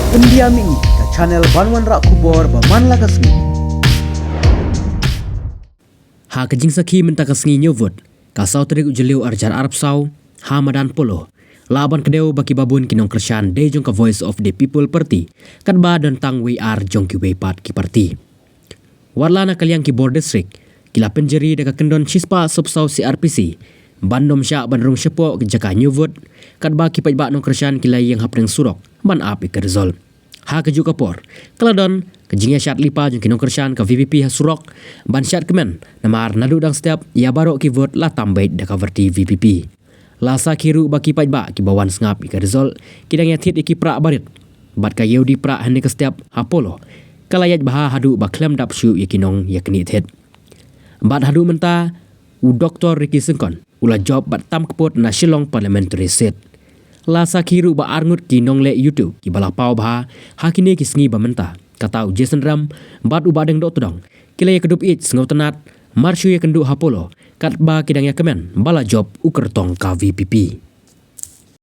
Pendiami ke channel Banwan Rak Kubor Baman Lakasmi. Ha kejing sakhi menta kasngi nyovut. Kasau terik ujeliu arjar Arab sau. Ha madan polo. Laban kedeu baki babun kinong kersan de jong ka Voice of the People Party. Kadba dan tang we are jong ki we pat ki parti. Warla na kaliang ki board district. Kila penjeri deka kendon sispa subsau CRPC. Bandom syak bandrung sepo ke jaka nyovut. Kadba ki pajba nong kersan kila yang hapreng surok. Ban api ke resol. Ha keju kapor. Keladon kejingnya syat lipa jong kinong kersan ke VPP ha surok. Ban syat kemen. Namar nadu dang setiap ia barok ki vote la tambait deka verti VPP. Lasa kiru baki pajba ki bawan sengap ika resol. Kidang yatit iki prak barit. Bat ka yeudi prak hande ke setiap ha polo. Kalayat baha hadu baklem dap syu yakinong yaknit het. Bat hadu menta u Dr. Ricky Syngkon. Ula job bat tam keput na Shillong Parliamentary Seat. Lasa kiru ba arngut ki nong le YouTube ki balapau baha hakine ki sengi ba menta katau synrem bat u bahdeng dohtdong kila ya kdup ieid sengau tenat marsyu ya kendu hapolo kat ba kidang ya kemen bala job u kertong ka VPP.